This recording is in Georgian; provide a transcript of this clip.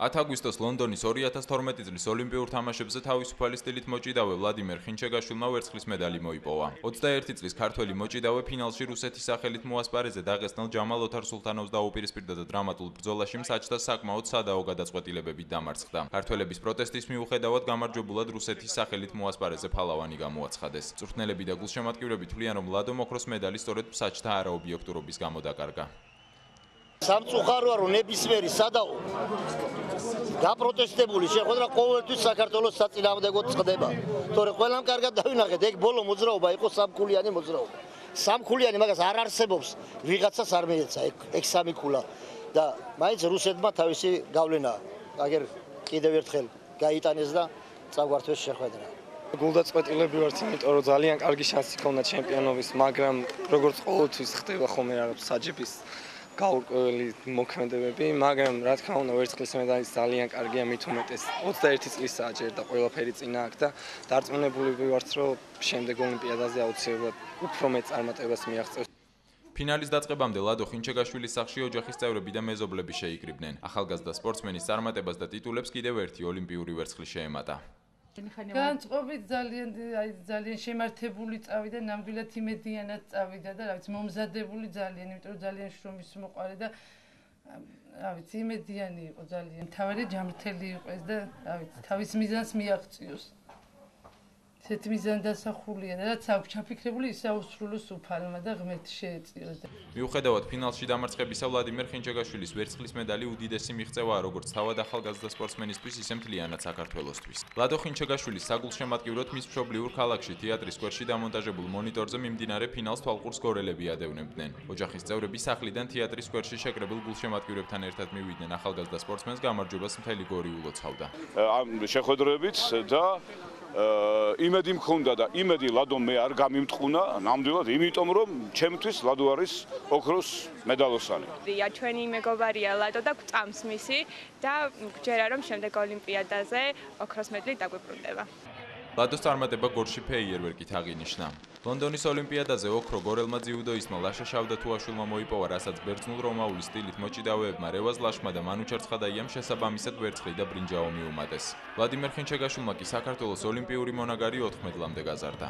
10 აგვისტოს ლონდონის 2012 წლის ოლიმპიურ თამაშებზე თავისუფალი სტილით მოჭიდავე ვლადიმერ ხინჩეგაშვილმა ვერცხლის медаლი მოიპოვა. 21 წლის ქართველი მოჭიდავე ფინალში რუსეთის სახელით მოასპარეზე დაღესტნელ ჯამალ ოთარ-სულთანოვს დაუპირისპირდა და დრამატულ ბრძოლაში მსაჯთა საკმაოდ სადაო გადაწყვეტილებებით დამარცხდა. ქართველების პროტესტის მიუხედავად გამარჯვებულად რუსეთის სახელით მოასპარეზე ფალავანი გამოაცხადეს. წვრთნელები და გულშემატკივრები თვლიან, რომ ლადო მოქროს медаლი სწორედ მსაჯთა არაობიექტურობის გამო დაკარგა. სამწუხაროა, რომ ნებისმიერი სადაო გაპროტესტებული შეხვედრა ყოველთვის საქართველოს საწინააღმდეგოდ ხდება. თორე ყველამ კარგად დავინახეთ, ეგ ბოლო მოძრაობა იყო სამქულიანი მოძრაობა. სამქულიანი მაგას არ არსებობს, ვიღაცას არ მიეცა ეგ სამი ქულა და მაინც რუსეთმა თავისი გავლენა აგერ კიდევ ერთხელ გაიტანეს და წაგვართვეს შეხვედრა. გულდაწყვეტილები ვართ, იმიტომ რომ ძალიან კარგი შანსი ჰქონდა ჩემპიონობის, მაგრამ როგორც ყოველთვის ხდება ხოლმე რაღაც საჯების გაურკვეველი მოქმედებები, მაგრამ რა თქმა უნდა ვერცხლის медаლი ძალიან კარგია, მით უმეტეს 21 წლისაა ჯერ და ყველაფერი წინა აქ და დარწმუნებული ვართ, რომ შემდეგ ოლიმპიადაზე აუცილებლად უფრო მეტ წარმატებას მიაღწევს. ფინალის დაწყებამდე ლადო ხინჩეგაშვილის სახლში ოჯახის წევრები და მეზობლები შეიკრიბნენ. ახალგაზრდა სპორტსმენის წარმატებას და ტიტულებს კიდევ ერთი ოლიმპიური ვერცხლი შეემატა. განწყობით ძალიან შემართებული წავიდა, ნამდვილად იმედიანად წავიდა და რა ვიცი, მომზადებული ძალიან, იმიტომ რომ ძალიან შრომის მოყარე და რა ვიცი, იმედიანი იყო ძალიან. თავარი ჯამრთელი იყოს და რა ვიცი, თავის მიზანს მიაღწიოს. ესეთი მიზანი დასახულია და რაც აქვს ჩაფიქრებული, ისე აუსრულოს უფალმა და ღმერთი შეეწიოს. მიუხედავად ფინალში დამარცხებისა, ვლადიმერ ხინჩეგაშვილის ვერცხლის медаლი უდიდესი მიღწევაა როგორც თავად ახალგაზრდა სპორტსმენისთვის, ისე მთლიანად საქართველოსთვის. ლადო ხინჩეგაშვილის საგულშემატკივროდ მის მშობლიურ ქალაქში თეატრის სკვერში დამონტაჟებულ მონიტორზე მიმდინარე ფინალს თვალყურს გორელები ადევნებდნენ. ოჯახის წევრები სახლიდან თეატრის სკვერში შეკრებილ გულშემატკივრებთან ერთად მივიდნენ ახალგაზრდა სპორტსმენს გამარჯვებას მთელი გორი ულოცავდა. ამ შეხვედრებით და იმედი მქონდა და იმედი ლადო მე არ გამიმტყუნა ნამდვილად, იმიტომ რომ ჩემთვის ლადო არის ოქროს медаლოსანი. ჩვენი მეგობარია ლადო და გვწამს მისი და გჯერა რომ შემდეგ ოლიმპიადაზე ოქროს медаლი დაგვებრუნდება. ლადოს წარმატება გორში ფეიერვერკით აღინიშნა. ლონდონის ოლიმპიადაზე ოქრო გორელმა ძიუდოისტმა ლაშა შავდათუაშვილმა მოიპოვა, რასაც ბერძნულ რომაული სტილით მოჭიდავეებმა რევაზ ლაშმა და მანუ ჩერცხადაიამ შესაბამისად ვერცხლი და ბრინჯაო მიუმატეს. ვლადიმერ ხინჩეგაშვილმა კი საქართველოს ოლიმპიური მონაგარი 4 მედლამდე გაზარდა.